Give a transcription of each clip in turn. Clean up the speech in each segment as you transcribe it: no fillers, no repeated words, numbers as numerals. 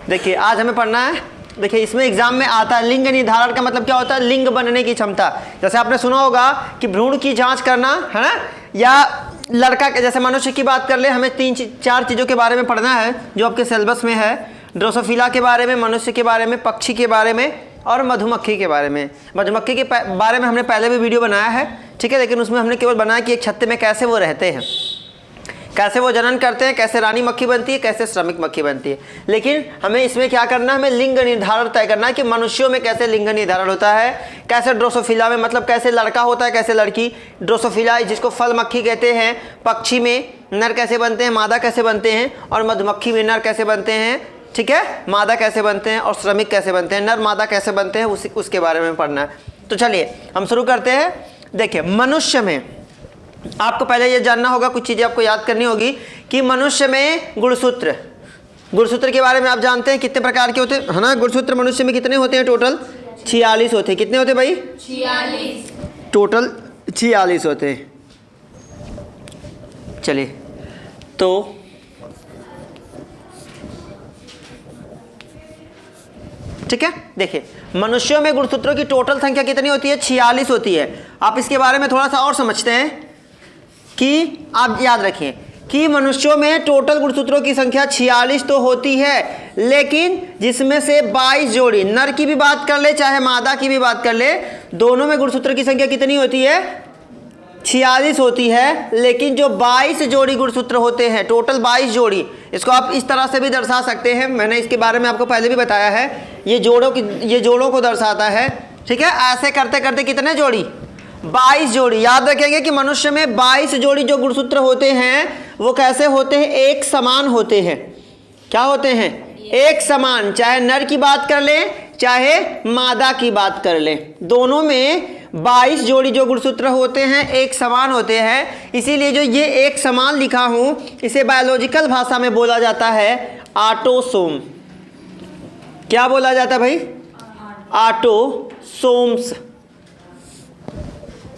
देखिए आज हमें पढ़ना है, देखिए इसमें एग्जाम में आता है लिंग निर्धारण का मतलब क्या होता है, लिंग बनने की क्षमता। जैसे आपने सुना होगा कि भ्रूण की जांच करना है ना, या लड़का के जैसे मनुष्य की बात कर ले, हमें 3-4 चीज़ों के बारे में पढ़ना है जो आपके सिलेबस में है। ड्रोसोफिला के बारे में, मनुष्य के बारे में, पक्षी के बारे में और मधुमक्खी के बारे में। मधुमक्खी के बारे में हमने पहले भी वीडियो बनाया है, ठीक है, लेकिन उसमें हमने केवल बनाया कि एक छत्ते में कैसे वो रहते हैं, कैसे वो जनन करते हैं, कैसे रानी मक्खी बनती है, कैसे श्रमिक मक्खी बनती है। लेकिन हमें इसमें क्या करना है, हमें लिंग निर्धारण तय करना है कि मनुष्यों में कैसे लिंग निर्धारण होता है, कैसे ड्रोसोफिला में मतलब कैसे लड़का होता है, कैसे लड़की। ड्रोसोफिला जिसको फल मक्खी कहते हैं, पक्षी में नर कैसे बनते हैं, मादा कैसे बनते हैं, और मधुमक्खी में नर कैसे बनते हैं, ठीक है, मादा कैसे बनते हैं, और श्रमिक कैसे बनते हैं, नर मादा कैसे बनते हैं, उसके बारे में पढ़ना है। तो चलिए हम शुरू करते हैं। देखिए मनुष्य में आपको पहले ये जानना होगा, कुछ चीज़ें आपको याद करनी होगी कि मनुष्य में गुणसूत्र, गुणसूत्र के बारे में आप जानते हैं कितने प्रकार के होते हैं, है ना। गुणसूत्र मनुष्य में कितने होते हैं, टोटल 46 होते हैं। कितने होते हैं भाई, 46, टोटल 46 होते हैं। चलिए तो ठीक है, देखिए मनुष्यों में गुणसूत्रों की टोटल संख्या कितनी होती है, 46 होती है। आप इसके बारे में थोड़ा सा और समझते हैं कि आप याद रखिए कि मनुष्यों में टोटल गुणसूत्रों की संख्या 46 तो होती है, लेकिन जिसमें से 22 जोड़ी, नर की भी बात कर ले चाहे मादा की भी बात कर ले, दोनों में गुणसूत्र की संख्या कितनी होती है, 46 होती है। लेकिन जो 22 जोड़ी गुणसूत्र होते हैं, टोटल 22 जोड़ी, इसको आप इस तरह से भी दर्शा सकते हैं, मैंने इसके बारे में आपको पहले भी बताया है। ये जोड़ों को दर्शाता है, ठीक है। ऐसे करते करते कितने जोड़ी, 22 जोड़ी। याद रखेंगे कि मनुष्य में 22 जोड़ी जो गुणसूत्र होते हैं वो कैसे होते हैं, एक समान होते हैं। क्या होते हैं, एक समान। चाहे नर की बात कर लें चाहे मादा की बात कर लें, दोनों में 22 जोड़ी जो गुणसूत्र होते हैं एक समान होते हैं। इसीलिए जो ये एक समान लिखा हूं, इसे बायोलॉजिकल भाषा में बोला जाता है ऑटोसोम। क्या बोला जाता है भाई, ऑटोसोम्स।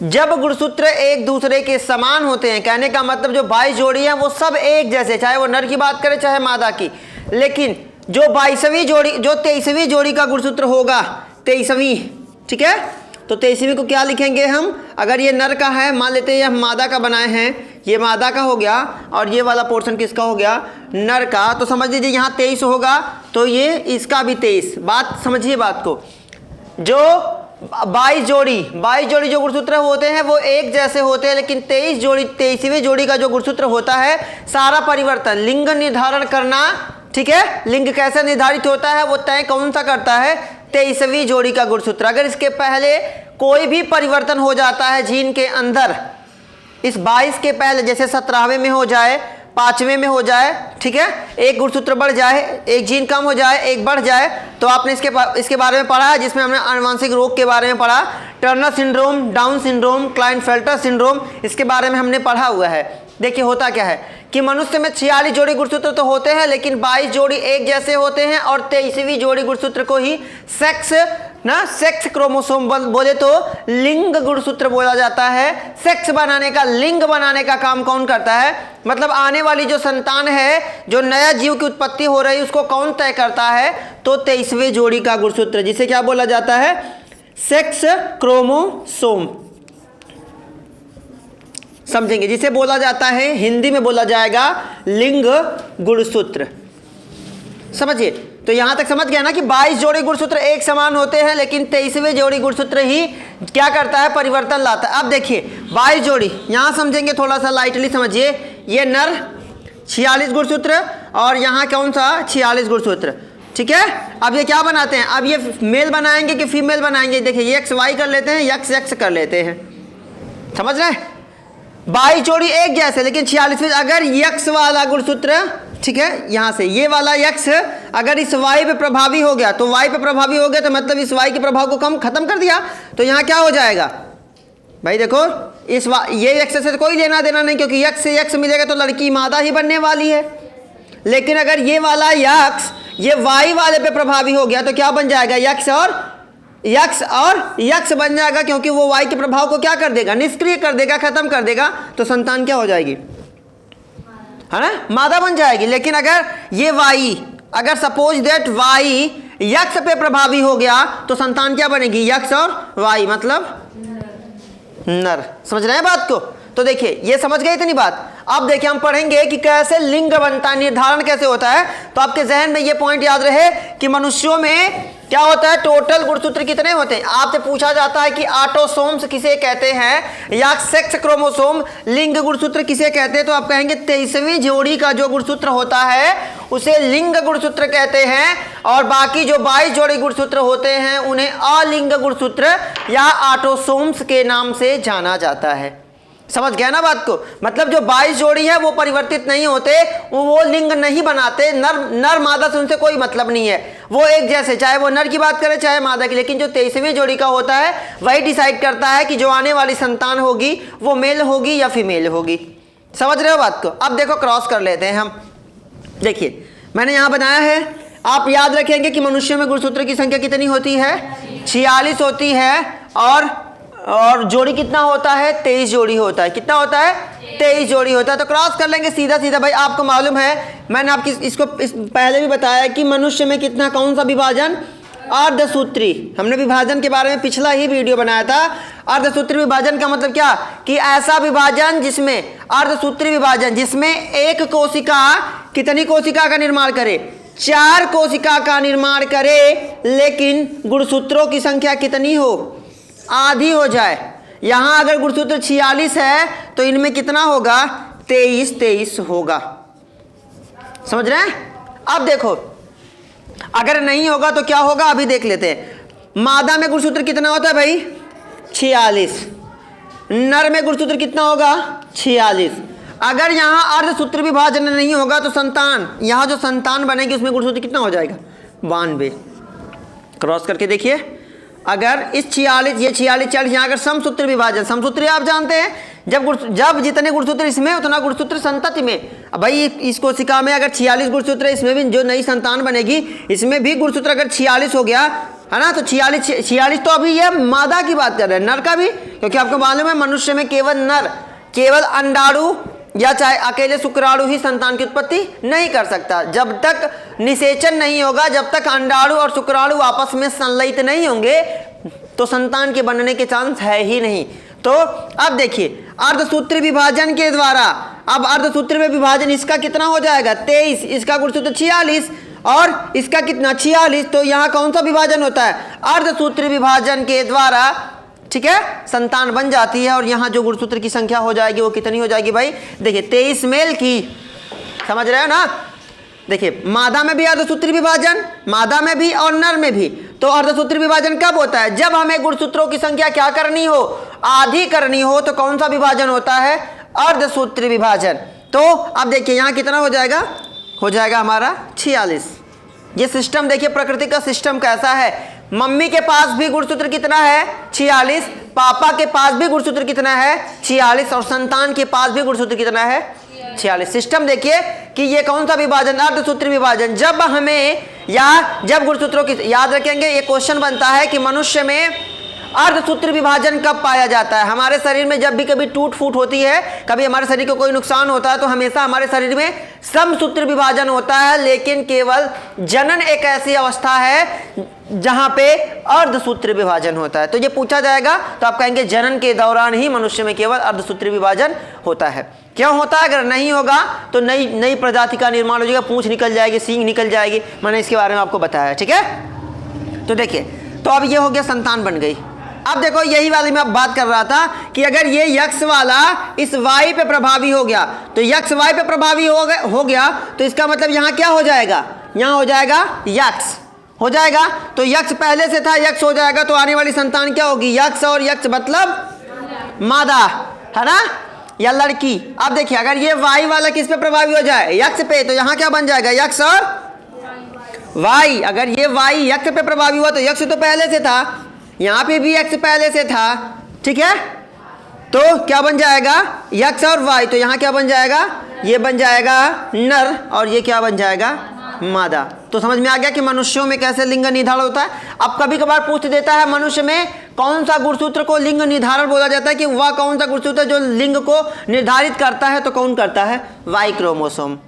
जब गुणसूत्र एक दूसरे के समान होते हैं, कहने का मतलब जो 22 जोड़ी हैं वो सब एक जैसे, चाहे वो नर की बात करें चाहे मादा की। लेकिन जो 22वीं जोड़ी, जो 23वीं जोड़ी का गुणसूत्र होगा, 23वीं, ठीक है, तो 23वीं को क्या लिखेंगे हम, अगर ये नर का है, मान लेते हैं ये हम मादा का बनाए हैं, ये मादा का हो गया और ये वाला पोर्शन किसका हो गया, नर का, तो समझ लीजिए यहाँ 23 होगा, तो ये इसका भी 23। बात समझिए बात को, जो 22 जोड़ी जो गुणसूत्र होते हैं वो एक जैसे होते हैं, लेकिन 23वीं जोड़ी का जो गुणसूत्र होता है, सारा परिवर्तन, लिंग निर्धारण करना, ठीक है, लिंग कैसे निर्धारित होता है वो तय कौन सा करता है, 23वीं जोड़ी का गुणसूत्र। अगर इसके पहले कोई भी परिवर्तन हो जाता है जीन के अंदर, इस 22 के पहले, जैसे 17वें में हो जाए, 5वें में हो जाए, ठीक है, एक गुणसूत्र बढ़ जाए, एक जीन कम हो जाए, एक बढ़ जाए, तो आपने इसके बारे में पढ़ा है, जिसमें हमने आनुवंशिक रोग के बारे में पढ़ा, Turner syndrome, down syndrome, Klinefelter syndrome, इसके बारे में हमने पढ़ा हुआ है। देखिए होता क्या है कि मनुष्य में 46 जोड़ी गुणसूत्र तो होते हैं, लेकिन 22 जोड़ी एक जैसे होते हैं, और 23वीं जोड़ी गुणसूत्र को ही सेक्स क्रोमोसोम बोले तो लिंग गुणसूत्र बोला जाता है। सेक्स बनाने का, लिंग बनाने का काम कौन करता है, मतलब आने वाली जो संतान है, जो नया जीव की उत्पत्ति हो रही है, उसको कौन तय करता है, तो 23वें जोड़ी का गुणसूत्र, जिसे क्या बोला जाता है, सेक्स क्रोमोसोम, समझेंगे, जिसे बोला जाता है, हिंदी में बोला जाएगा लिंग गुणसूत्र। समझिए, तो यहां तक समझ गया ना कि 22 जोड़ी गुणसूत्र एक समान होते हैं, लेकिन 23वें जोड़ी गुणसूत्र ही क्या करता है, परिवर्तन लाता है। अब देखिए 22 जोड़ी, यहां समझेंगे, थोड़ा सा लाइटली समझिए, ये नर 46 गुणसूत्र और यहाँ कौन सा 46 गुणसूत्र, ठीक है। अब ये क्या बनाते हैं, अब ये मेल बनाएंगे कि फीमेल बनाएंगे, देखिए ये एक्स वाई कर लेते हैं, यक्स एक्स कर लेते हैं, समझ रहे हैं। 22 जोड़ी एक जैसे, लेकिन 46वें, अगर यक्स वाला गुणसूत्र, ठीक है, यहाँ से ये वाला यक्स अगर इस वाई पे प्रभावी हो गया, तो वाई पे प्रभावी हो गया, तो मतलब इस वाई के प्रभाव को खत्म कर दिया, तो यहाँ क्या हो जाएगा भाई, देखो इस ये यक्स से कोई लेना देना नहीं, क्योंकि यक्स से यक्स मिलेगा तो लड़की मादा ही बनने वाली है। लेकिन अगर ये वाला यक्स ये वाई वाले पे प्रभावी हो गया, तो क्या बन जाएगा, यक्स और यक्स बन जाएगा, क्योंकि वो वाई के प्रभाव को क्या कर देगा, निष्क्रिय कर देगा, खत्म कर देगा, तो संतान क्या हो जाएगी, है ना, मादा बन जाएगी। लेकिन अगर ये वाई अगर सपोज दैट वाई यक्स पे प्रभावी हो गया तो संतान क्या बनेगी, यक्स और वाई मतलब नर। समझ रहे हैं बात को? तो देखिए ये समझ गए इतनी बात। अब देखिए हम पढ़ेंगे कि कैसे लिंग बनता है, निर्धारण कैसे होता है। तो आपके जहन में ये पॉइंट याद रहे कि मनुष्यों में क्या होता है, टोटल गुणसूत्र कितने होते हैं। आपसे पूछा जाता है कि ऑटोसोम्स किसे कहते हैं या सेक्स क्रोमोसोम लिंग गुणसूत्र किसे कहते हैं, तो आप कहेंगे 23वीं जोड़ी का जो गुणसूत्र होता है उसे लिंग गुणसूत्र कहते हैं, और बाकी जो 22 जोड़ी गुणसूत्र होते हैं उन्हें अलिंग गुणसूत्र या ऑटोसोम्स के नाम से जाना जाता है। समझ गया ना बात को? मतलब जो 22 जोड़ी है वो परिवर्तित नहीं होते, वो लिंग नहीं बनाते, नर मादा से उनसे कोई मतलब नहीं है, वो एक जैसे, चाहे वो नर की बात करें चाहे मादा की। लेकिन जो 23वीं जोड़ी का होता है वही डिसाइड करता है कि जो आने वाली संतान होगी वो मेल होगी या फीमेल होगी। समझ रहे हो बात को? अब देखो क्रॉस कर लेते हैं हम। देखिए मैंने यहाँ बनाया है, आप याद रखेंगे कि मनुष्य में गुणसूत्र की संख्या कितनी होती है, 46 होती है, और जोड़ी कितना होता है, 23 जोड़ी होता है। कितना होता है, 23 जोड़ी होता है। तो क्रॉस कर लेंगे सीधा सीधा। भाई आपको मालूम है, मैंने आपकी इसको पहले भी बताया कि मनुष्य में कितना, कौन सा विभाजन, अर्धसूत्री। हमने विभाजन के बारे में पिछला ही वीडियो बनाया था। अर्धसूत्री विभाजन का मतलब क्या, कि ऐसा विभाजन जिसमें, अर्धसूत्री विभाजन जिसमें एक कोशिका कितनी कोशिका का निर्माण करे, 4 कोशिका का निर्माण करे, लेकिन गुणसूत्रों की संख्या कितनी हो, आधी हो जाए। यहां अगर गुणसूत्र 46 है तो इनमें कितना होगा, 23 होगा। समझ रहे हैं? अब देखो अगर नहीं होगा तो क्या होगा, अभी देख लेते हैं। मादा में गुणसूत्र कितना होता है भाई, 46। नर में गुणसूत्र कितना होगा, 46। अगर यहां अर्धसूत्र विभाजन नहीं होगा तो संतान, यहां जो संतान बनेगी उसमें गुणसूत्र कितना हो जाएगा, 92। क्रॉस करके देखिए, अगर इस 46, ये 46 40, यहाँ अगर समसूत्र विभाजन, समसूत्री आप जानते हैं, जब जितने गुणसूत्र इसमें उतना गुणसूत्र संतति में। अब भाई इस कोशिका में अगर 46 गुणसूत्र, इसमें भी जो नई संतान बनेगी इसमें भी गुणसूत्र अगर 46 हो गया है ना, तो 46 तो अभी ये मादा की बात कर रहे हैं, नर का भी, क्योंकि आपको मालूम है मनुष्य में केवल नर, केवल अंडाणु या चाहे अकेले शुक्राणु ही संतान की उत्पत्ति नहीं कर सकता। जब तक निषेचन नहीं होगा, जब तक अंडाणु और शुक्राणु आपस में संलयित नहीं होंगे तो संतान के बनने के चांस है ही नहीं। तो अब देखिए अर्धसूत्री विभाजन के द्वारा, अब अर्धसूत्री में विभाजन इसका कितना हो जाएगा, 23, इसका गुणसूत्र 46 और इसका कितना 46, तो यहाँ कौन सा विभाजन होता है, अर्धसूत्री विभाजन के द्वारा, ठीक है, संतान बन जाती है। और यहाँ जो गुणसूत्र की संख्या हो जाएगी वो कितनी हो जाएगी भाई, देखिए 23 मेल की। समझ रहे हो ना? देखिए मादा में भी अर्धसूत्री विभाजन, मादा में भी और नर में भी। तो अर्धसूत्री विभाजन कब होता है, जब हमें गुणसूत्रों की संख्या क्या करनी हो, आधी करनी हो। तो कौन सा विभाजन होता है, अर्धसूत्री विभाजन। तो अब देखिए यहाँ कितना हो जाएगा, हो जाएगा हमारा 46। ये सिस्टम देखिए प्रकृति का सिस्टम कैसा है। मम्मी के पास भी गुणसूत्र कितना है, 46, पापा के पास भी गुणसूत्र कितना है, 46, और संतान के पास भी गुणसूत्र कितना है, 46। सिस्टम देखिए कि ये कौन सा विभाजन, अर्धसूत्री विभाजन। जब हमें या जब गुणसूत्रों की, याद रखेंगे ये क्वेश्चन बनता है कि मनुष्य में अर्धसूत्री विभाजन कब पाया जाता है। हमारे शरीर में जब भी कभी टूट फूट होती है, कभी हमारे शरीर को कोई नुकसान होता है, तो हमेशा हमारे शरीर में समसूत्र विभाजन होता है। लेकिन केवल जनन एक ऐसी अवस्था है जहां पे अर्धसूत्री विभाजन होता है। तो ये पूछा जाएगा तो आप कहेंगे जनन के दौरान ही मनुष्य में केवल अर्धसूत्री विभाजन होता है। क्यों होता है, अगर नहीं होगा तो नई प्रजाति का निर्माण हो जाएगा, पूंछ निकल जाएगी, सींग निकल जाएगी। मैंने इसके बारे में आपको बताया, ठीक है। तो देखिए, तो अब ये हो गया, संतान बन गई। अब देखो यही वाली मैं बात कर रहा था कि अगर ये यक्स वाला इस वाई पे प्रभावी हो गया, तो यक्स वाई पे प्रभावी हो गया तो इसका मतलब यहाँ क्या हो जाएगा, यहाँ हो जाएगा यक्स हो जाएगा। तो यक्स पहले से था, यक्स हो जाएगा, तो आने वाली संतान क्या होगी, यक्स और यक्स मतलब मादा, है ना, या लड़की। अब देखिए अगर ये वाई वाला किस पे प्रभावी हो जाए, यक्स पे, तो यहाँ क्या बन जाएगा, यक्स और वाई। अगर ये वाई यक्स पे प्रभावी हुआ तो यक्स तो पहले से था, यहाँ पे भी यक्स पहले से था, ठीक है। तो क्या बन जाएगा, यक्स और वाई। तो यहाँ क्या बन जाएगा, ये बन जाएगा नर और ये क्या बन जाएगा, मादा। तो समझ में आ गया कि मनुष्यों में कैसे लिंग निर्धारण होता है। अब कभी कभार पूछ देता है मनुष्य में कौन सा गुणसूत्र को लिंग निर्धारण बोला जाता है, कि वह कौन सा गुणसूत्र जो लिंग को निर्धारित करता है, तो कौन करता है, वाई क्रोमोसोम।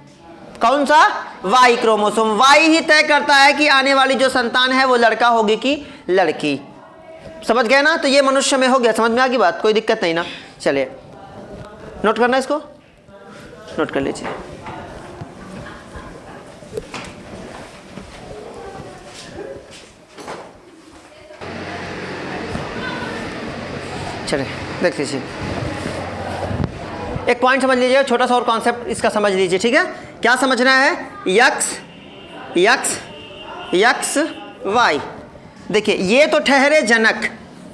कौन सा? Y chromosome. वाई ही तय करता है कि आने वाली जो संतान है वो लड़का होगी कि लड़की। समझ गए ना? तो ये मनुष्य में हो गया, समझ में आ गई बात, कोई दिक्कत नहीं ना। चलिए नोट करना, इसको नोट कर लीजिए। चलिए देख लीजिए, एक पॉइंट समझ लीजिए, छोटा सा और कॉन्सेप्ट इसका समझ लीजिए, ठीक है? क्या समझना है? X x x y. देखिए ये तो ठहरे जनक,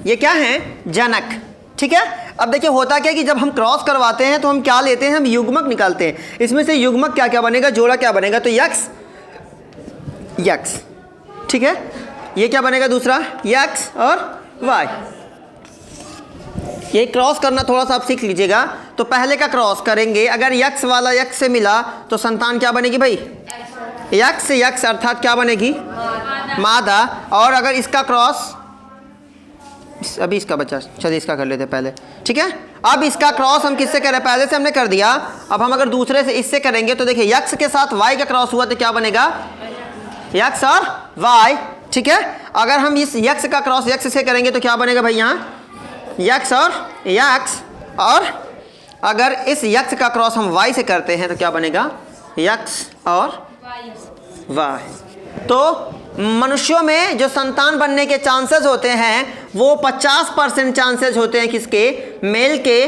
ये क्या है? जनक, ठीक है? अब देखिए होता क्या है कि जब हम क्रॉस करवाते हैं तो हम क्या लेते हैं? हम युग्मक निकालते हैं। इसमें से युग्मक क्या क्या बनेगा? जोड़ा क्या बनेगा? तो यक्स यक्स, ठीक है? ये क्या बनेगा? दूसरा यक्स और वाई। ये क्रॉस करना थोड़ा सा आप सीख लीजिएगा। तो पहले का क्रॉस करेंगे, अगर यक्स वाला यक्स से मिला तो संतान क्या बनेगी भाई? यक्स यक्स, अर्थात क्या बनेगी? मादा। और अगर इसका क्रॉस, अभी इसका बचा, चलिए इसका कर लेते हैं पहले, ठीक है? अब इसका क्रॉस हम किससे करें? पहले से हमने कर दिया, अब हम अगर दूसरे से इससे करेंगे तो देखिए यक्स के साथ वाई का क्रॉस हुआ तो क्या बनेगा? यक्स और वाई, ठीक है? अगर हम इस यक्स का क्रॉस यक्स से करेंगे तो क्या बनेगा भाई? यहाँ यक्स और यक्स। और अगर इस यक्स का क्रॉस हम वाई से करते हैं तो क्या बनेगा? यक्स और वाई। तो मनुष्यों में जो संतान बनने के चांसेस होते हैं वो 50% चांसेस होते हैं किसके? मेल के,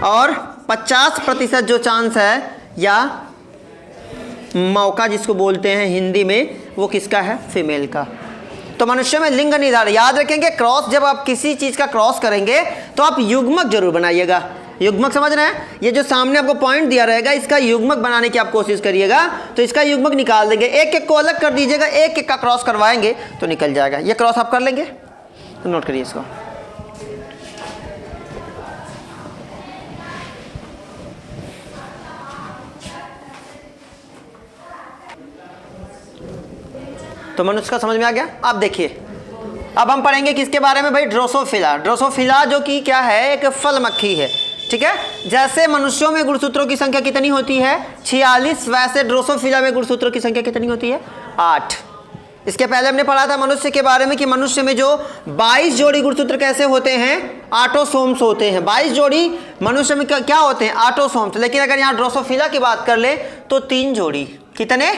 और 50% जो चांस है या मौका जिसको बोलते हैं हिंदी में, वो किसका है? फीमेल का। तो मनुष्य में लिंग निर्धारण याद रखेंगे, क्रॉस जब आप किसी चीज़ का क्रॉस करेंगे तो आप युग्मक जरूर बनाइएगा। युग्मक समझ रहे हैं? ये जो सामने आपको पॉइंट दिया रहेगा इसका युग्मक बनाने की आप कोशिश करिएगा, तो इसका युग्मक निकाल देंगे। एक एक को अलग कर दीजिएगा, एक एक का क्रॉस करवाएंगे तो निकल जाएगा। ये क्रॉस आप कर लेंगे तो नोट करिए इसको। तो मनुष्य का समझ में आ गया? आप देखिए अब हम पढ़ेंगे किसके बारे में भाई? ड्रोसोफिला। ड्रोसोफिला जो कि क्या है? एक फल मक्खी है, ठीक है? जैसे मनुष्यों में गुणसूत्रों की संख्या कितनी होती है? 46, वैसे ड्रोसोफिला में गुणसूत्रों की संख्या कितनी होती है? 8। इसके पहले हमने पढ़ा था मनुष्य के बारे में कि मनुष्य में जो 22 जोड़ी गुणसूत्र कैसे होते हैं? ऑटोसोम्स होते हैं। 22 जोड़ी मनुष्य में क्या होते हैं? ऑटोसोम्स। लेकिन अगर यहाँ ड्रोसोफिला की बात कर ले तो 3 जोड़ी। कितने?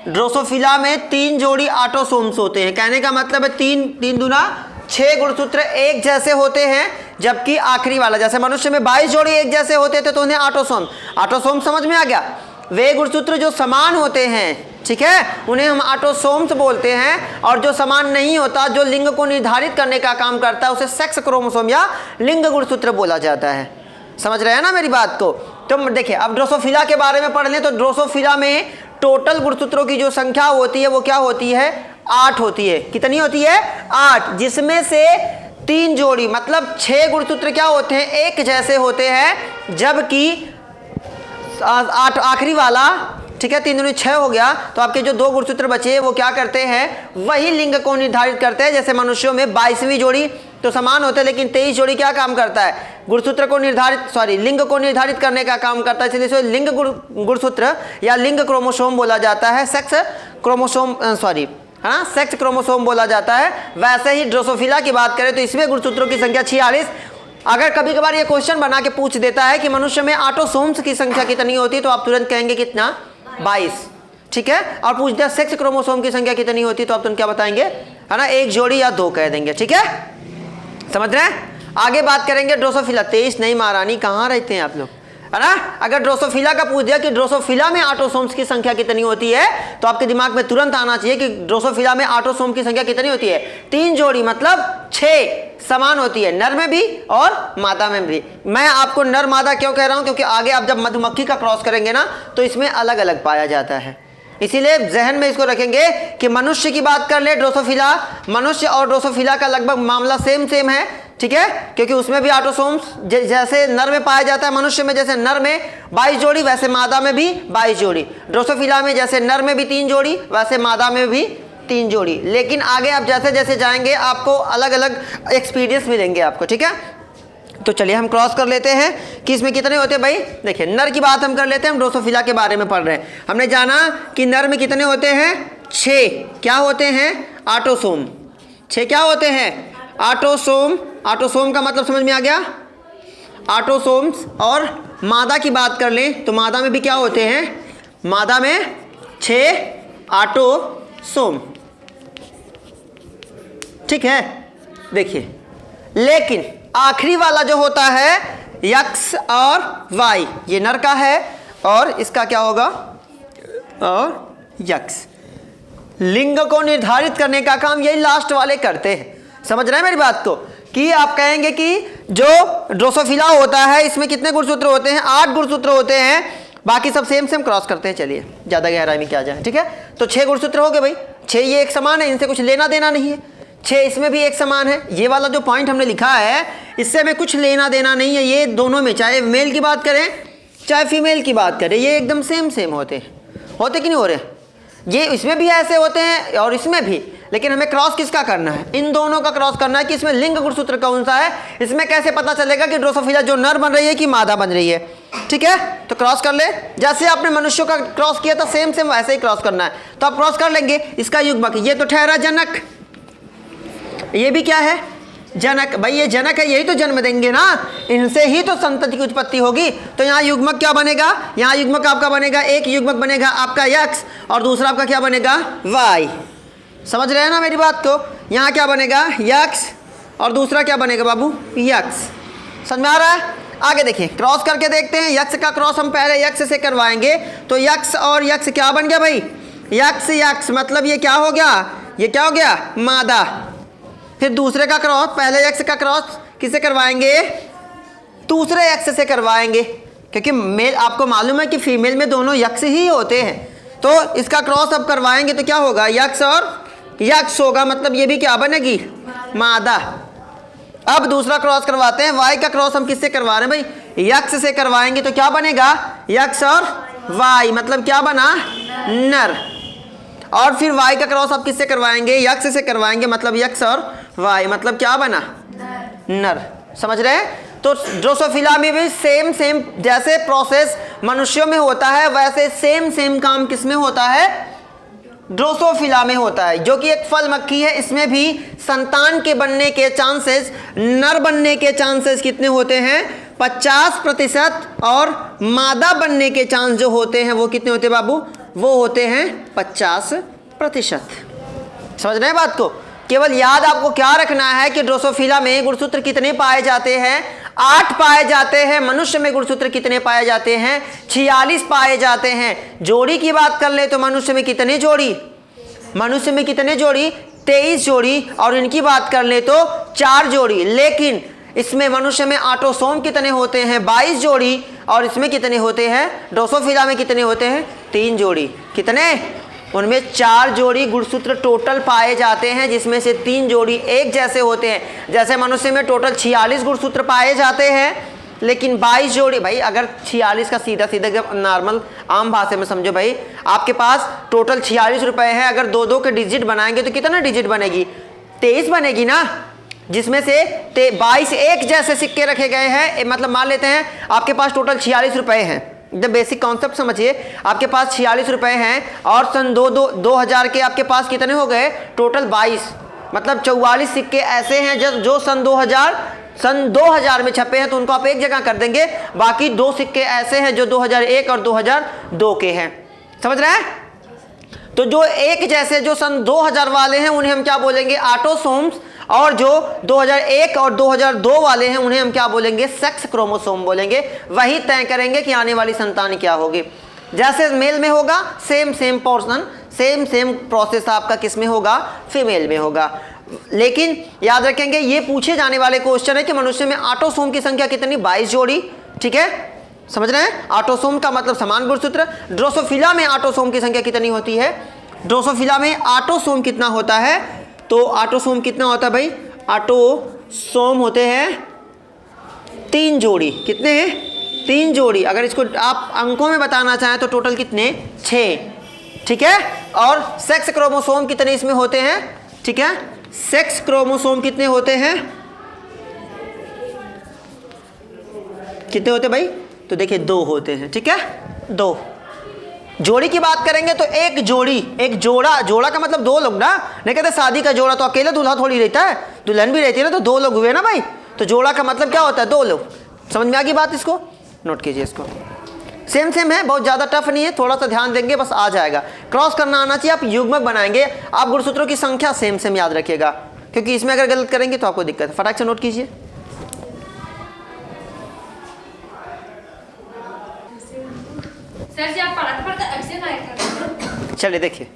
ड्रोसोफिला में 3 जोड़ी ऑटोसोम्स होते हैं। कहने का मतलब है 3 दूना 6 गुणसूत्र एक जैसे होते हैं, जबकि आखिरी वाला, जैसे मनुष्य में 22 जोड़ी एक जैसे होते थे तो उन्हें ऑटोसोम समझ में आ गया? वे गुणसूत्र जो समान होते हैं, ठीक है, उन्हें हम ऑटोसोम्स बोलते हैं। और जो समान नहीं होता, जो लिंग को निर्धारित करने का काम करता है, उसे सेक्स क्रोमोसोम या लिंग गुणसूत्र बोला जाता है। समझ रहे हैं ना मेरी बात को? तो देखिए अब ड्रोसोफिला के बारे में पढ़ लें तो ड्रोसोफिला में टोटल गुणसूत्रों की जो संख्या होती है वो क्या होती है? 8 होती है। कितनी होती है? 8, जिसमें से 3 जोड़ी मतलब 6 गुणसूत्र क्या होते हैं? एक जैसे होते हैं, जबकि 8 आखिरी वाला, ठीक है, 3 दूनी 6 हो गया। तो आपके जो 2 गुणसूत्र बचे वो क्या करते हैं? वही लिंग को निर्धारित करते हैं। जैसे मनुष्यों में 22वीं जोड़ी तो समान होते हैं, लेकिन 23 जोड़ी क्या काम करता है? गुणसूत्र को लिंग को निर्धारित करने का काम करता है, इसलिए इसे लिंग गुणसूत्र या लिंग क्रोमोसोम बोला जाता है। सेक्स क्रोमोसोम है ना, सेक्स क्रोमोसोम बोला जाता है। वैसे ही ड्रोसोफिला की बात करें तो इसमें गुणसूत्रों की संख्या 46। अगर कभी कभार ये क्वेश्चन बना के पूछ देता है कि मनुष्य में ऑटोसोम्स की संख्या कितनी होती है, तो आप तुरंत कहेंगे कितना? 22, ठीक है? और पूछ दिया सेक्स क्रोमोसोम की संख्या कितनी होती है, तो आप तुरंत क्या बताएंगे? है ना, 1 जोड़ी या 2 कह देंगे, ठीक है? समझ रहे हैं? आगे बात करेंगे ड्रोसोफिला। 23 नहीं महारानी, कहाँ रहते हैं आप लोग, है ना? अगर ड्रोसोफिला का पूछ दिया कि ड्रोसोफिला में ऑटोसोम्स की संख्या कितनी होती है, तो आपके दिमाग में तुरंत आना चाहिए कि ड्रोसोफिला में ऑटोसोम की संख्या कितनी होती है? 3 जोड़ी, मतलब 6 समान होती है, नर में भी और मादा में भी। मैं आपको नर मादा क्यों कह रहा हूं? क्योंकि आगे आप जब मधुमक्खी का क्रॉस करेंगे ना तो इसमें अलग अलग पाया जाता है। इसीलिए जहन में इसको रखेंगे कि मनुष्य की बात कर ले, ड्रोसोफिला, मनुष्य और ड्रोसोफिला का लगभग मामला सेम है, ठीक है? क्योंकि उसमें भी ऑटोसोम्स जैसे नर में पाया जाता है, मनुष्य में जैसे नर में 22 जोड़ी वैसे मादा में भी 22 जोड़ी। ड्रोसोफिला में जैसे नर में भी 3 जोड़ी वैसे मादा में भी 3 जोड़ी। लेकिन आगे आप जैसे जैसे जाएंगे आपको अलग अलग एक्सपीरियंस मिलेंगे आपको, ठीक है? तो चलिए हम क्रॉस कर लेते हैं कि इसमें कितने होते हैं भाई। देखिए नर की बात हम कर लेते हैं, हम ड्रोसोफिला के बारे में पढ़ रहे हैं। हमने जाना कि नर में कितने होते हैं, 6 क्या होते हैं, ऑटोसोम। 6 क्या होते हैं, ऑटोसोम। ऑटोसोम का मतलब समझ में आ गया, ऑटोसोम्स। और मादा की बात कर लें तो मादा में भी क्या होते हैं, मादा में 6 ऑटोसोम, ठीक है। देखिए लेकिन आखिरी वाला जो होता है यक्स और वाई, ये नर का है और इसका क्या होगा, और यक्स। लिंग को निर्धारित करने का काम यही लास्ट वाले करते हैं। समझ रहे हैं मेरी बात को, कि आप कहेंगे कि जो ड्रोसोफिला होता है इसमें कितने गुणसूत्र होते हैं, 8 गुणसूत्र होते हैं, बाकी सब सेम सेम क्रॉस करते हैं। चलिए ज़्यादा गहराई में क्या जाए, ठीक है। तो 6 गुणसूत्र हो गए भाई, 6 ये एक समान है, इनसे कुछ लेना देना नहीं है। 6 इसमें भी एक समान है, ये वाला जो पॉइंट हमने लिखा है इससे हमें कुछ लेना देना नहीं है। ये दोनों में चाहे मेल की बात करें चाहे फीमेल की बात करें, ये एकदम सेम सेम होते हैं। होते कि नहीं हो रहे, ये इसमें भी ऐसे होते हैं और इसमें भी। लेकिन हमें क्रॉस किसका करना है, इन दोनों का क्रॉस करना है कि इसमें लिंग गुणसूत्र कौन सा है। इसमें कैसे पता चलेगा कि ड्रोसोफिला जो नर बन रही है कि मादा बन रही है, ठीक है। तो क्रॉस कर ले, जैसे आपने मनुष्यों का क्रॉस किया था सेम सेम वैसे ही क्रॉस करना है। तो आप क्रॉस कर लेंगे, इसका युग्मक ये तो ठहरा जनक, ये भी क्या है, जनक। भाई ये जनक है, यही तो जन्म देंगे ना, इनसे ही तो संतति की उत्पत्ति होगी। तो यहाँ युग्मक क्या बनेगा, यहाँ युग्मक आपका बनेगा, एक युग्मक बनेगा आपका यक्स और दूसरा आपका क्या बनेगा, वाई। समझ रहे हैं ना मेरी बात को, यहाँ क्या बनेगा, यक्स और दूसरा क्या बनेगा बाबू, यक्स। समझ में आ रहा है। आगे देखिए क्रॉस करके देखते हैं। यक्स का क्रॉस हम पहले यक्स से करवाएंगे, तो यक्स और यक्स क्या बन गया भाई, यक्स यक्स, मतलब ये क्या हो गया, ये क्या हो गया, मादा। फिर दूसरे का क्रॉस, पहले यक्स का क्रॉस किससे करवाएंगे, दूसरे यक्स से करवाएंगे, क्योंकि मेल आपको मालूम है कि फीमेल में दोनों यक्स ही होते हैं। तो इसका क्रॉस अब करवाएंगे तो क्या होगा, यक्स और यक्स होगा, मतलब ये भी क्या बनेगी, मादा। अब दूसरा क्रॉस करवाते हैं, वाई का क्रॉस हम किससे करवा रहे हैं भाई, यक्स से करवाएंगे तो क्या बनेगा, यक्स और वाई, मतलब क्या बना, नर। और फिर वाई का क्रॉस आप किससे करवाएंगे, यक्स से करवाएंगे, मतलब यक्स और वाई, मतलब क्या बना, नर। समझ रहे हैं। तो ड्रोसोफिला में भी सेम सेम जैसे प्रोसेस मनुष्यों में होता है वैसे सेम सेम काम किसमें होता है, ड्रोसोफिला में होता है, जो कि एक फल मक्खी है। इसमें भी संतान के बनने के चांसेस, नर बनने के चांसेस कितने होते हैं, 50%, और मादा बनने के चांस जो होते हैं वो कितने होते हैं बाबू, वो होते हैं 50%। समझ रहे हैं बात को। केवल याद आपको क्या रखना है कि ड्रोसोफिला में गुणसूत्र कितने पाए जाते हैं, 8 पाए जाते हैं। मनुष्य में गुणसूत्र कितने पाए जाते हैं, 46 पाए जाते हैं। जोड़ी की बात कर ले तो मनुष्य में कितने जोड़ी, मनुष्य में कितने जोड़ी, 23 जोड़ी, और इनकी बात कर ले तो 4 जोड़ी। लेकिन इसमें मनुष्य में ऑटोसोम कितने होते हैं, 22 जोड़ी, और इसमें कितने होते हैं, ड्रोसोफिला में कितने होते हैं, 3 जोड़ी। कितने, उनमें 4 जोड़ी गुणसूत्र टोटल पाए जाते हैं, जिसमें से 3 जोड़ी एक जैसे होते हैं। जैसे मनुष्य में टोटल 46 गुणसूत्र पाए जाते हैं, लेकिन 22 जोड़ी, भाई अगर 46 का सीधा सीधा नॉर्मल आम भाषा में समझो भाई, आपके पास टोटल 46 रुपए है, अगर 2-2 के डिजिट बनाएंगे तो कितना डिजिट बनेगी, 23 बनेगी ना, जिसमें से 22 एक जैसे सिक्के रखे गए हैं। मतलब मान लेते हैं आपके पास टोटल 46 रुपए हैं, एकदम बेसिक कॉन्सेप्ट समझिए, आपके पास 46 रुपए हैं और सन 2000 के आपके पास कितने हो गए, टोटल 22, मतलब 44 सिक्के ऐसे हैं जो सन 2000 में छपे हैं, तो उनको आप एक जगह कर देंगे। बाकी 2 सिक्के ऐसे हैं जो 2001 और 2002 के हैं। समझ रहे हैं। तो जो एक जैसे जो सन 2000 वाले हैं उन्हें हम क्या बोलेंगे, ऑटोसोम्स, और जो 2001 और 2002 वाले हैं उन्हें हम क्या बोलेंगे, सेक्स क्रोमोसोम बोलेंगे। वही तय करेंगे कि आने वाली संतान क्या होगी। जैसे मेल में होगा same same portion, same same process आपका किस में होगा, फीमेल में होगा। लेकिन याद रखेंगे ये पूछे जाने वाले क्वेश्चन है कि मनुष्य में ऑटोसोम की संख्या कितनी, 22 जोड़ी। ठीक है, समझ रहे हैं। ऑटोसोम का मतलब समान गुणसूत्र। ड्रोसोफिला में ऑटोसोम की संख्या कितनी होती है, ड्रोसोफिला में ऑटोसोम कितना होता है, तो ऑटोसोम कितना होता है भाई, ऑटोसोम होते हैं 3 जोड़ी। कितने हैं, 3 जोड़ी। अगर इसको आप अंकों में बताना चाहें तो टोटल कितने, 6। ठीक है, और सेक्स क्रोमोसोम कितने इसमें होते हैं, ठीक है, सेक्स क्रोमोसोम कितने होते हैं, कितने होते भाई? तो देखिए 2 होते हैं, ठीक है, 2। जोड़ी की बात करेंगे तो एक जोड़ी, एक जोड़ा, जोड़ा का मतलब 2 लोग ना, नहीं कहते शादी का जोड़ा तो अकेले दूल्हा थोड़ी रहता है, दुल्हन भी रहती है ना, तो 2 लोग हुए ना भाई। तो जोड़ा का मतलब क्या होता है? 2 लोग। समझ में आ गई बात? इसको नोट कीजिए, इसको सेम सेम है, बहुत ज़्यादा टफ नहीं है, थोड़ा सा ध्यान देंगे बस आ जाएगा। क्रॉस करना आना चाहिए। आप युग्मक बनाएंगे, आप गुणसूत्रों की संख्या सेम सेम याद रखिएगा, क्योंकि इसमें अगर गलत करेंगे तो आपको दिक्कत है। फटाक से नोट कीजिए। सर जी आप पढ़ा ऐसे ना। चलिए देखिए,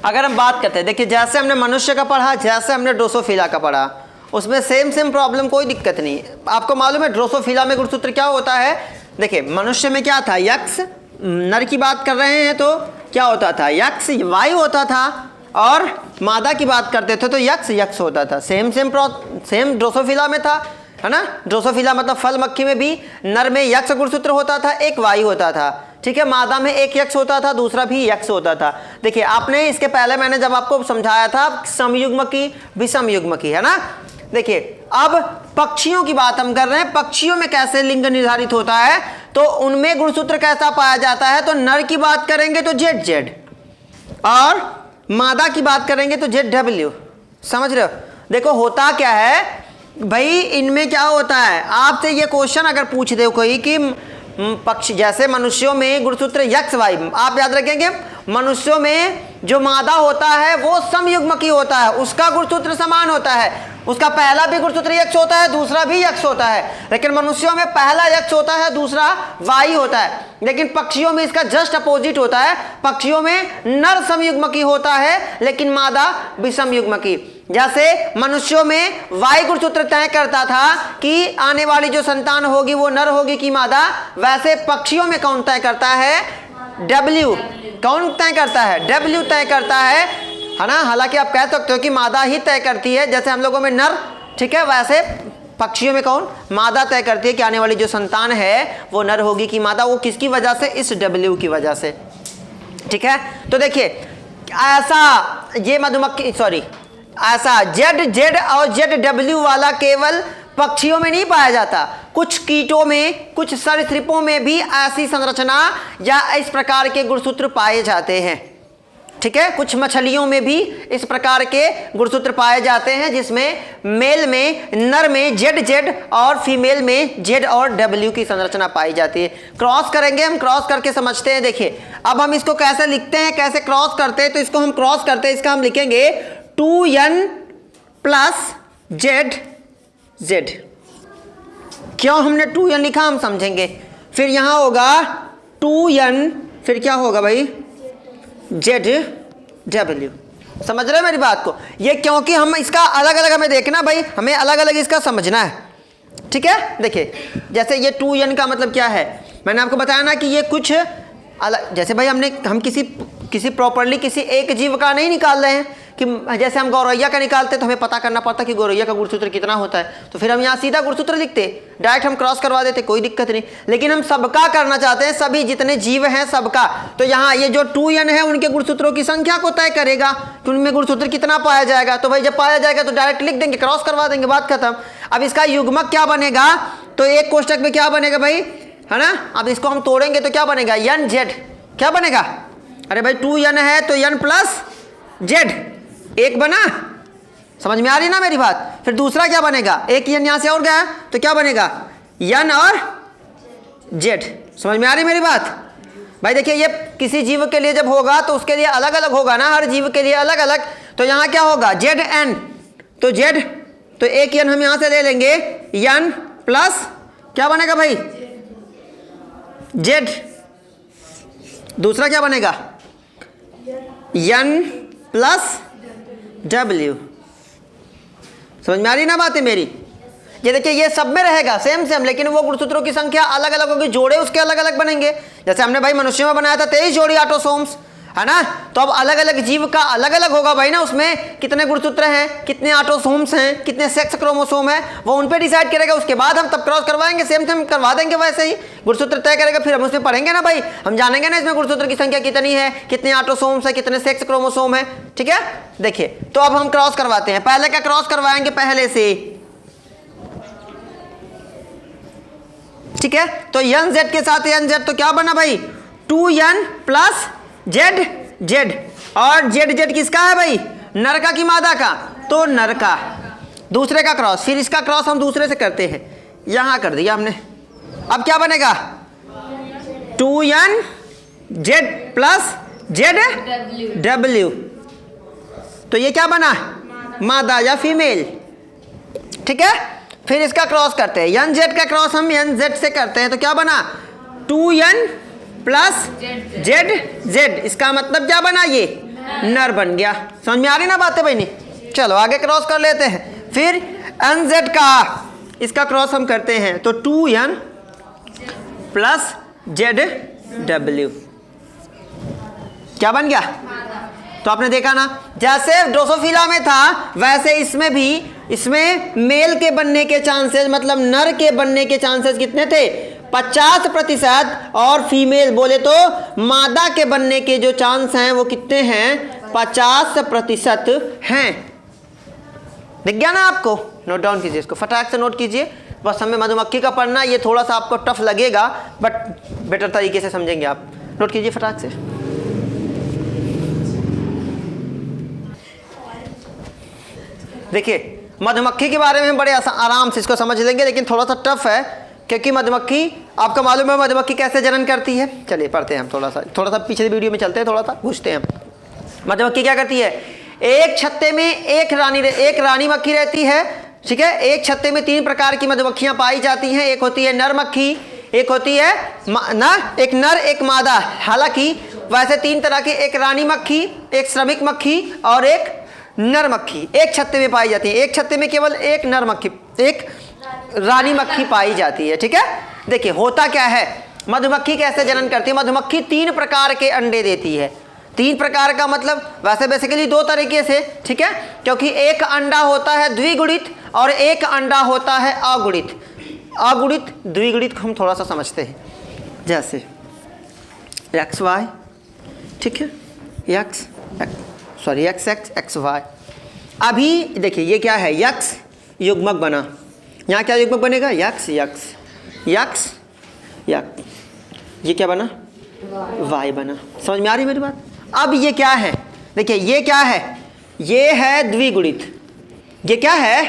अगर हम बात करते हैं, देखिए जैसे हमने मनुष्य का पढ़ा, जैसे हमने ड्रोसोफिला का पढ़ा, उसमें सेम सेम प्रॉब्लम, कोई दिक्कत नहीं। आपको मालूम है ड्रोसोफिला में गुणसूत्र क्या होता है? देखिए मनुष्य में क्या था? यक्ष। नर की बात कर रहे हैं तो क्या होता था? यक्ष वायु होता था, और मादा की बात करते थे तो यक्ष यक्ष होता था। सेम सेम ड्रोसोफिला में था, है ना। ड्रोसोफिला मतलब फल मक्खी में भी नर में यक्ष गुणसूत्र होता था, एक वायु होता था, ठीक है। मादा में एक यक्ष होता था, दूसरा भी यक्ष होता था। देखिए आपने इसके पहले मैंने जब आपको समझाया था समयुग्मकी विषमयुग्मकी, है ना। देखिए अब पक्षियों की बात हम कर रहे हैं, पक्षियों में कैसे लिंग निर्धारित होता है, तो उनमें गुणसूत्र कैसा पाया जाता है? तो नर की बात करेंगे तो जेड जेड, और मादा की बात करेंगे तो जेड डब्ल्यू। समझ रहे हो? देखो होता क्या है भाई, इनमें क्या होता है, आपसे ये क्वेश्चन अगर पूछ दे कोई कि पक्षी, जैसे मनुष्यों में गुणसूत्र यक्ष वायु, आप याद रखेंगे मनुष्यों में जो मादा होता है वो समयुग्मकी होता है, उसका गुणसूत्र समान होता है, उसका पहला भी गुणसूत्र यक्ष होता है, दूसरा भी यक्ष होता है। लेकिन मनुष्यों में पहला यक्ष होता है, दूसरा वायु होता है। लेकिन पक्षियों में इसका जस्ट अपोजिट होता है, पक्षियों में नर समयुग्मकी होता है, लेकिन मादा विषमयुग्मकी। जैसे मनुष्यों में वायु गुणसूत्र तय करता था कि आने वाली जो संतान होगी वो नर होगी कि मादा, वैसे पक्षियों में कौन तय करता है? डब्ल्यू। कौन तय करता है? डब्ल्यू तय करता है ना। हालांकि आप कह सकते हो कि मादा ही तय करती है, जैसे हम लोगों में नर, ठीक है, वैसे पक्षियों में कौन? मादा तय करती है कि आने वाली जो संतान है वो नर होगी कि मादा। वो किसकी वजह से? इस डब्ल्यू की वजह से, ठीक है। तो देखिए ऐसा ये मधुमक्खी, सॉरी, ऐसा जेड जेड और जेड डब्ल्यू वाला केवल पक्षियों में नहीं पाया जाता, कुछ कीटों में, कुछ सरीसृपों में भी ऐसी संरचना या इस प्रकार के गुणसूत्र पाए जाते हैं, ठीक है। कुछ मछलियों में भी इस प्रकार के गुणसूत्र पाए जाते हैं, जिसमें मेल में, नर में जेड जेड और फीमेल में जेड और डब्ल्यू की संरचना पाई जाती है। क्रॉस करेंगे, हम क्रॉस करके समझते हैं। देखिए अब हम इसको कैसे लिखते हैं, कैसे क्रॉस करते हैं, तो इसको हम क्रॉस करते हैं, इसका हम लिखेंगे 2n प्लस जेड जेड। क्यों हमने 2n लिखा हम समझेंगे। फिर यहां होगा 2n, फिर क्या होगा भाई? Z W. समझ रहे हैं मेरी बात को? ये क्योंकि हम इसका अलग अलग हमें देखना भाई, हमें अलग अलग इसका समझना है, ठीक है। देखिए जैसे ये 2n का मतलब क्या है, मैंने आपको बताया ना कि ये कुछ अलग, जैसे भाई हम किसी प्रॉपर्ली किसी एक जीव का नहीं निकाल रहे हैं कि जैसे हम गौरैया का निकालते तो हमें पता करना पड़ता कि गौरैया का गुणसूत्र कितना होता है, तो फिर हम यहाँ सीधा गुणसूत्र लिखते, डायरेक्ट हम क्रॉस करवा देते, कोई दिक्कत नहीं। लेकिन हम सबका करना चाहते हैं, सभी जितने जीव हैं सबका, तो यहाँ ये जो 2n है उनके गुणसूत्रों की संख्या को तय करेगा कि उनमें गुणसूत्र कितना पाया जाएगा। तो भाई जब पाया जाएगा तो डायरेक्ट लिख देंगे, क्रॉस करवा देंगे, बात खत्म। अब इसका युग्मक क्या बनेगा, तो एक कोष्टक में क्या बनेगा भाई, है ना। अब इसको हम तोड़ेंगे तो क्या बनेगा? n z। क्या बनेगा? अरे भाई 2n है तो n प्लस z, एक बना। समझ में आ रही ना मेरी बात? फिर दूसरा क्या बनेगा? एक n यहां से और गया तो क्या बनेगा? n और z। समझ में आ रही मेरी बात? भाई देखिए ये किसी जीव के लिए जब होगा तो उसके लिए अलग अलग होगा ना, हर जीव के लिए अलग अलग। तो यहां क्या होगा? zn, तो z, तो एक n हम यहां से ले लेंगे, n प्लस क्या बनेगा भाई? z। दूसरा क्या बनेगा? n plus W। समझ में आ रही ना बातें मेरी? ये देखिए ये सब में रहेगा सेम सेम, लेकिन वो गुणसूत्रों की संख्या अलग अलग होगी, जोड़े उसके अलग अलग बनेंगे। जैसे हमने भाई मनुष्यों में बनाया था 23 जोड़ी ऑटोसोम्स, है ना। तो अब अलग अलग जीव का अलग अलग होगा भाई ना, उसमें कितने गुणसूत्र हैं, कितने ऑटोसोम्स हैं, कितने सेक्स क्रोमोसोम है, वो उन पे डिसाइड करेगा। उसके बाद हम तब क्रॉस करवाएंगे, सेम सेम करवा देंगे, वैसे ही गुणसूत्र तय करेगा। फिर हम उसमें पढ़ेंगे ना भाई, हम जानेंगे ना इसमें गुणसूत्र की संख्या कितनी है, कितने ऑटोसोम्स है, कितने सेक्स क्रोमोसोम है, ठीक है। देखिए तो अब हम क्रॉस करवाते हैं। पहले क्या क्रॉस करवाएंगे? पहले से ठीक है, तो एन जेड के साथ एन जेड, तो क्या बना भाई 2n प्लस जेड जेड, और जेड जेड किसका है भाई, नर का कि मादा का, तो नर का, दूसरे का क्रॉस, फिर इसका क्रॉस हम दूसरे से करते हैं, यहां कर दिया हमने। अब क्या बनेगा 2n Z plus Z W, तो ये क्या बना मादा या फीमेल, ठीक है। फिर इसका क्रॉस करते हैं, एन जेड का क्रॉस हम एन जेड से करते हैं, तो क्या बना 2n प्लस जेड जेड, इसका मतलब क्या बना, ये नर बन गया। समझ में आ रही ना बातें भाई नहीं। चलो आगे क्रॉस कर लेते हैं, फिर एन जेड का इसका क्रॉस हम करते हैं, तो 2n प्लस जेड डब्ल्यू, क्या बन गया, तो आपने देखा ना, जैसे ड्रोसोफिला में था वैसे इसमें भी, इसमें मेल के बनने के चांसेस, मतलब नर के बनने के चांसेस कितने थे 50%, और फीमेल बोले तो मादा के बनने के जो चांस हैं वो कितने हैं 50% हैं। दिख गया ना आपको, नोट डाउन कीजिए इसको, फटाक से नोट कीजिए। बस हमें मधुमक्खी का पढ़ना, ये थोड़ा सा आपको टफ लगेगा बट बेटर तरीके से समझेंगे आप। नोट कीजिए फटाक से। देखिए मधुमक्खी के बारे में हम बड़े आराम से इसको समझ लेंगे, लेकिन थोड़ा सा टफ है क्योंकि मधुमक्खी, आपका मालूम है मधुमक्खी कैसे जनन करती है। चलिए पढ़ते हैं हम, थोड़ा सा पीछे वीडियो में चलते हैं, थोड़ा सा पूछते हैं हम। मधुमक्खी क्या करती है, एक छत्ते में एक रानी मक्खी रहती है, ठीक है। एक छत्ते में 3 प्रकार की मधुमक्खियां पाई जाती हैं, एक होती है नर मक्खी, एक होती है एक नर एक मादा। हालांकि वैसे 3 तरह की, एक रानी मक्खी, एक श्रमिक मक्खी और एक नर मक्खी एक छत्ते में पाई जाती है। एक छत्ते में केवल एक नर मक्खी, एक रानी मक्खी पाई जाती है, ठीक है। देखिए होता क्या है, मधुमक्खी कैसे जनन करती है। मधुमक्खी 3 प्रकार के अंडे देती है। 3 प्रकार का मतलब वैसे बेसिकली 2 तरीके से, ठीक है, क्योंकि एक अंडा होता है द्विगुणित और एक अंडा होता है अगुणित। अगुणित द्विगुणित को हम थोड़ा सा समझते हैं, जैसे एक्स वाई, ठीक है, एक्स एक्स एक्स वाई। अभी देखिए ये क्या है, यक्स युग्मक बना, यहाँ क्या युग्मक बनेगा, यक्स यक्स यक्स यक्स, ये क्या बना, वाई बना। समझ में आ रही मेरी बात। अब ये क्या है, देखिए ये क्या है, ये है द्विगुणित, ये क्या है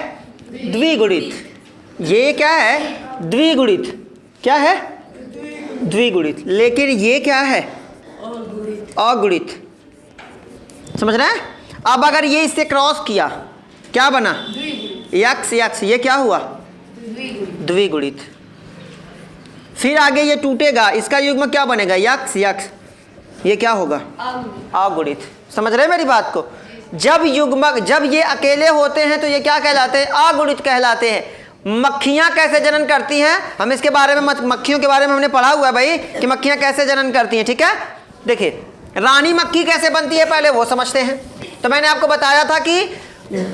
द्विगुणित, ये क्या है द्विगुणित, क्या है द्विगुणित, लेकिन ये क्या है अगुणित। समझ रहे हैं। अब अगर ये इससे क्रॉस किया क्या बना, यक्स यक्स, ये क्या हुआ द्विगुणित। फिर आगे ये टूटेगा, इसका युग्म क्या बनेगा, यक्स यक्स, ये क्या होगा अगुणित। समझ रहे हैं मेरी बात को। जब युग्मक, जब ये अकेले होते हैं तो ये क्या कहलाते हैं, अगुणित कहलाते हैं। मक्खियां कैसे जनन करती हैं, हम इसके बारे में, मक्खियों के बारे में हमने पढ़ा हुआ है भाई कि मक्खियां कैसे जनन करती हैं, ठीक है। देखिए रानी मक्खी कैसे बनती है पहले वो समझते हैं। तो मैंने आपको बताया था कि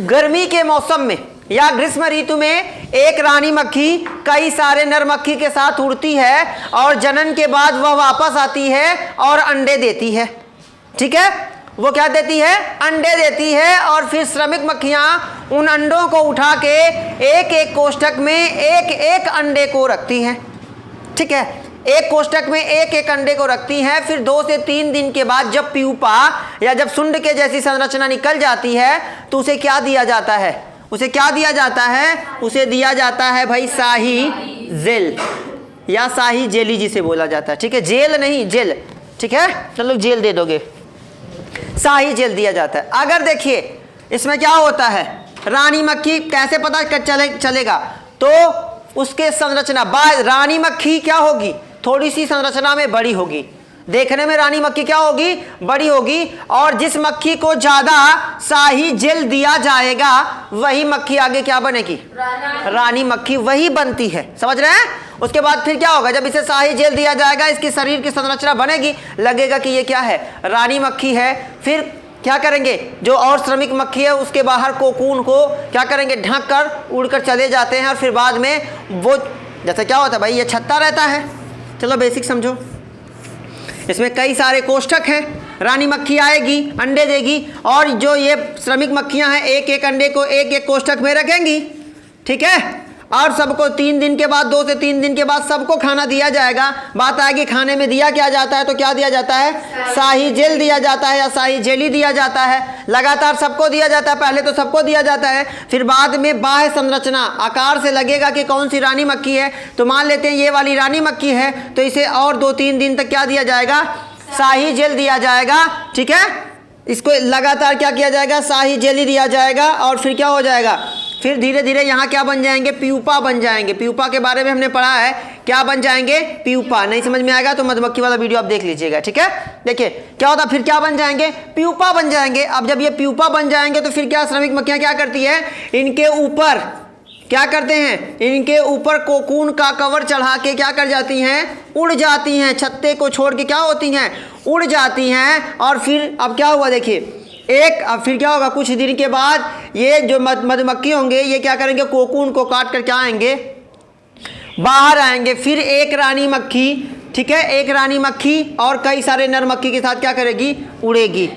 गर्मी के मौसम में या ग्रीष्म ऋतु में एक रानी मक्खी कई सारे नर मक्खी के साथ उड़ती है और जनन के बाद वह वापस आती है और अंडे देती है, ठीक है। वो क्या देती है, अंडे देती है, और फिर श्रमिक मक्खियां उन अंडों को उठा के एक एक कोष्ठक में एक एक अंडे को रखती हैं, ठीक है। एक कोष्ठक में एक एक अंडे को रखती हैं। फिर 2 से 3 दिन के बाद जब प्यूपा या जब शुंड के जैसी संरचना निकल जाती है तो उसे क्या दिया जाता है, उसे क्या दिया जाता है, उसे दिया जाता है भाई शाही जेल या शाही जेली जिसे बोला जाता है, ठीक है। जेल नहीं जेल, ठीक है, चलो जेल दे दोगे, शाही जेल दिया जाता है। अगर देखिए इसमें क्या होता है, रानी मक्खी कैसे पता चलेगा, तो उसके संरचना बाद रानी मक्खी क्या होगी, थोड़ी सी संरचना में बड़ी होगी, देखने में रानी मक्खी क्या होगी, बड़ी होगी, और जिस मक्खी को ज्यादा शाही जेल दिया जाएगा वही मक्खी आगे क्या बनेगी, रानी मक्खी वही बनती है। समझ रहे हैं। उसके बाद फिर क्या होगा, जब इसे शाही जेल दिया जाएगा इसकी शरीर की संरचना बनेगी, लगेगा कि ये क्या है, रानी मक्खी है। फिर क्या करेंगे, जो और श्रमिक मक्खी है उसके बाहर कोकून को क्या करेंगे, ढक कर उड़कर चले जाते हैं, और फिर बाद में वो जैसे क्या होता है भाई, ये छत्ता रहता है। चलो बेसिक समझो, इसमें कई सारे कोष्ठक हैं, रानी मक्खी आएगी अंडे देगी, और जो ये श्रमिक मक्खियां हैं एक एक अंडे को एक एक कोष्ठक में रखेंगी, ठीक है। और सबको 3 दिन के बाद 2 से 3 दिन के बाद सबको खाना दिया जाएगा। बात आएगी खाने में दिया क्या जाता है, तो क्या दिया जाता है, शाही जेल दिया जाता है या शाही जेली दिया जाता है। लगातार सबको दिया जाता है, पहले तो सबको दिया जाता है, फिर बाद में बाह्य संरचना आकार से लगेगा कि कौन सी रानी मक्खी है। तो मान लेते हैं ये वाली रानी मक्खी है, तो इसे और 2-3 दिन तक क्या दिया जाएगा, शाही जेल दिया जाएगा। ठीक है, इसको लगातार क्या किया जाएगा, शाही जेली दिया जाएगा। और फिर क्या हो जाएगा, फिर धीरे धीरे यहाँ क्या बन जाएंगे, प्यूपा बन जाएंगे। प्यूपा के बारे में हमने पढ़ा है, क्या बन जाएंगे, प्यूपा। नहीं समझ में आएगा तो मधुमक्खी वाला वीडियो आप देख लीजिएगा। ठीक है, देखिए क्या होता, फिर क्या बन जाएंगे, प्यूपा बन जाएंगे। अब जब ये प्यूपा बन जाएंगे तो फिर क्या, श्रमिक मक्खियाँ क्या करती है, इनके ऊपर क्या करते हैं, इनके ऊपर कोकून का कवर चढ़ा के क्या कर जाती हैं, उड़ जाती हैं। छत्ते को छोड़ के क्या होती हैं, उड़ जाती हैं। और फिर अब क्या हुआ देखिए, अब फिर क्या होगा, कुछ दिन के बाद ये जो मधुमक्खी होंगे ये क्या करेंगे, कोकून को काट कर क्या आएंगे, बाहर आएंगे। फिर एक रानी मक्खी, ठीक है, एक रानी मक्खी और कई सारे नर मक्खी के साथ क्या करेगी, उड़ेगी।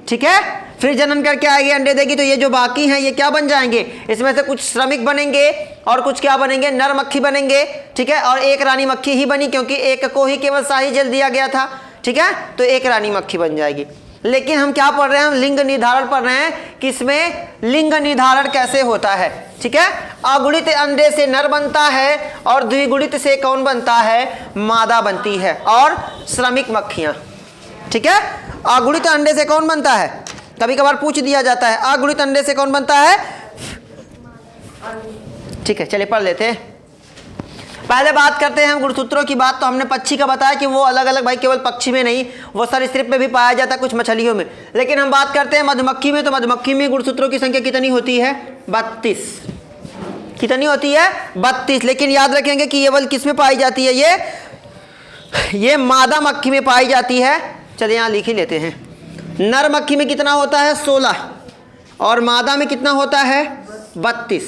ठीक है, फिर जनन करके आएगी, अंडे देगी। तो ये जो बाकी हैं ये क्या बन जाएंगे, इसमें से कुछ श्रमिक बनेंगे और कुछ क्या बनेंगे, नर मक्खी बनेंगे। ठीक है, और एक रानी मक्खी ही बनी क्योंकि एक को ही केवल शाही जेल दिया गया था। ठीक है, तो एक रानी मक्खी बन जाएगी। लेकिन हम क्या पढ़ रहे हैं, हम लिंग निर्धारण पढ़ रहे हैं कि इसमें लिंग निर्धारण कैसे होता है। ठीक है, अगुणित अंडे से नर बनता है और द्विगुणित से कौन बनता है, मादा बनती है और श्रमिक मक्खियां। ठीक है, अगुणित अंडे से कौन बनता है, कभी कभार पूछ दिया जाता है, अगुणित अंडे से कौन बनता है। ठीक है, चलिए पढ़ लेते हैं। पहले बात करते हैं हम गुणसूत्रों की बात। तो हमने पक्षी का बताया कि वो अलग अलग, भाई केवल पक्षी में नहीं, वो सरीसृप में भी पाया जाता है, कुछ मछलियों में। लेकिन हम बात करते हैं मधुमक्खी में। तो मधुमक्खी में गुणसूत्रों की संख्या कितनी होती है, 32। कितनी होती है, 32। लेकिन याद रखेंगे कि ये बल किस में पाई जाती है, ये मादा मक्खी में पाई जाती है। चलिए यहाँ लिख ही लेते हैं। नर मक्खी में कितना होता है, 16 और मादा में कितना होता है, 32।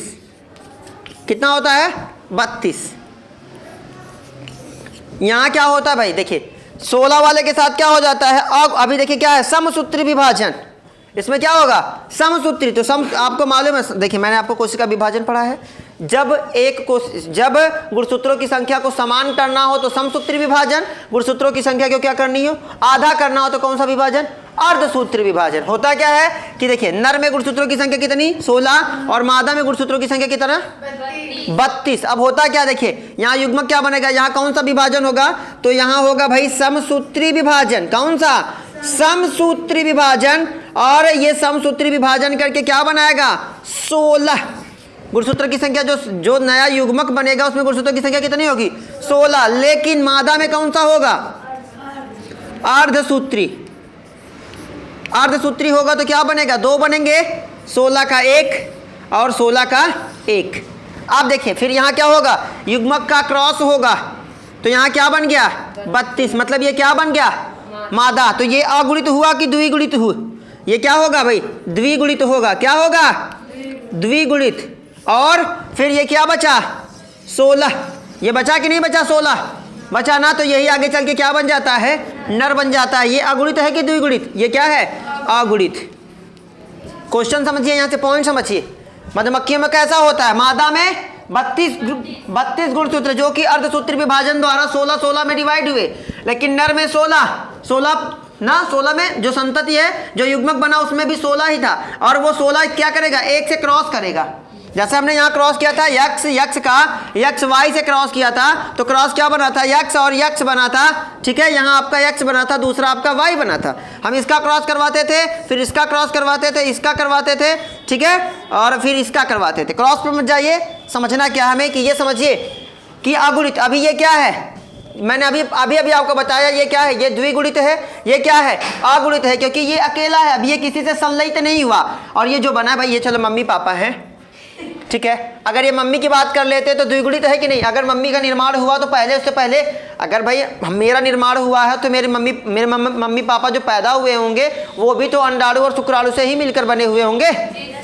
कितना होता है, 32। यहाँ क्या होता है भाई, देखिए 16 वाले के साथ क्या हो जाता है, अब अभी देखिए क्या है, समसूत्री विभाजन। इसमें क्या होगा, समसूत्री। तो सम आपको मालूम है, देखिए मैंने आपको कोशिका विभाजन पढ़ा है। जब जब गुणसूत्रों की संख्या को समान करना हो तो समसूत्री विभाजन, गुणसूत्रों की संख्या को क्या करनी हो, आधा करना हो तो कौन सा विभाजन, अर्धसूत्री विभाजन। होता क्या है कि देखिए नर में गुणसूत्रों की संख्या कितनी, 16 और मादा में गुणसूत्रों की संख्या कितना, 32। अब होता क्या, देखिए यहाँ युग्मक क्या बनेगा, यहाँ कौन सा विभाजन होगा, तो यहाँ होगा भाई समसूत्री विभाजन। कौन सा, समसूत्री विभाजन। और ये समसूत्री विभाजन करके क्या बनाएगा, 16 गुणसूत्र की संख्या। जो नया युग्मक बनेगा उसमें गुणसूत्रों की संख्या कितनी होगी, 16। लेकिन मादा में कौन सा होगा, अर्धसूत्री। अर्धसूत्री होगा तो क्या बनेगा, 2 बनेंगे, 16 का 1 और 16 का 1। आप देखिए फिर यहाँ क्या होगा, युग्मक का क्रॉस होगा तो यहाँ क्या बन गया, 32। मतलब ये क्या बन गया, मादा। तो ये अगुणित हुआ कि द्विगुणित हुआ, ये क्या होगा भाई, द्विगुणित होगा। क्या होगा, द्विगुणित। और फिर ये क्या बचा, 16। ये बचा कि नहीं बचा, 16 बचा ना। तो यही आगे चल के क्या बन जाता है, नर बन जाता है। ये अगुणित है कि द्विगुणित, ये क्या है, अगुणित। क्वेश्चन समझिए, यहाँ से पॉइंट समझिए। मधुमक्खियों में कैसा होता है, मादा में 32 गुणसूत्र जो कि अर्धसूत्री विभाजन द्वारा 16 में डिवाइड हुए। लेकिन नर में 16 में जो संतति है, जो युग्मक बना उसमें भी 16 ही था। और वो 16 क्या करेगा, 1 से क्रॉस करेगा। जैसे हमने यहाँ क्रॉस किया था, यक्स वाई से क्रॉस किया था तो क्रॉस क्या बना था, यक्स और यक्स बना था। ठीक है, यहाँ आपका यक्स बना था, दूसरा आपका वाई बना था। हम इसका क्रॉस करवाते थे, फिर इसका क्रॉस करवाते थे, इसका करवाते थे। ठीक है, और फिर इसका करवाते थे। क्रॉस पर मत जाइए, समझना क्या हमें कि ये समझिए कि अगुणित। अभी ये क्या है, मैंने अभी आपको बताया ये क्या है, ये द्विगुणित है। ये क्या है, अगुणित है, क्योंकि ये अकेला है, अभी ये किसी से संलयित नहीं हुआ। और ये जो बना है भाई, ये चलो मम्मी पापा हैं। ठीक है, अगर ये मम्मी की बात कर लेते तो द्विगुणित है कि नहीं। अगर मम्मी का निर्माण हुआ तो पहले, उससे पहले अगर भाई मेरा निर्माण हुआ है तो मेरे मम्मी पापा जो पैदा हुए होंगे वो भी तो अंडाणु और शुक्राणु से ही मिलकर बने हुए होंगे,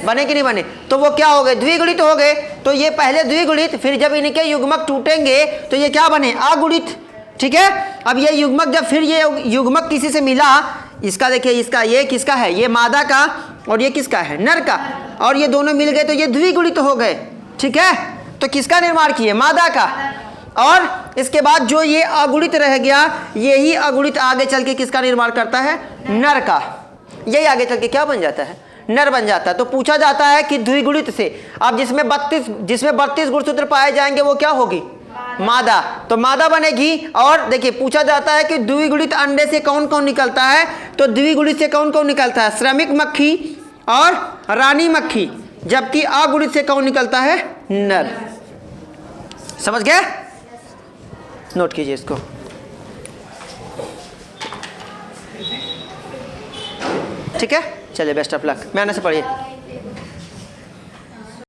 बने कि नहीं बने। तो वो क्या हो गए, द्विगुणित हो गए। तो ये पहले द्विगुणित, फिर जब इनके युग्मक टूटेंगे तो ये क्या बने, अगुणित। ठीक है, अब ये युग्मक जब फिर ये युग्मक किसी से मिला, इसका देखिए, इसका ये किसका है, ये मादा का, और ये किसका है, नर का। और ये दोनों मिल गए तो ये द्विगुणित हो गए। ठीक है, तो किसका निर्माण किए? मादा का। और इसके बाद जो ये अगुणित रह गया, यही अगुणित आगे चल के किसका निर्माण करता है? नर का। यही आगे चल के क्या बन जाता है? नर बन जाता है। तो पूछा जाता है कि द्विगुणित से, अब जिसमें 32 गुणसूत्र पाए जाएंगे वो क्या होगी? मादा। तो मादा बनेगी। और देखिए पूछा जाता है कि द्विगुणित अंडे से कौन कौन निकलता है? तो द्विगुणित से कौन कौन निकलता है? श्रमिक मक्खी और रानी मक्खी, जबकि अगुणित से कौन निकलता है? नर। समझ गए? नोट कीजिए इसको। ठीक है, चलिए बेस्ट ऑफ लक। मैंने से पढ़िए।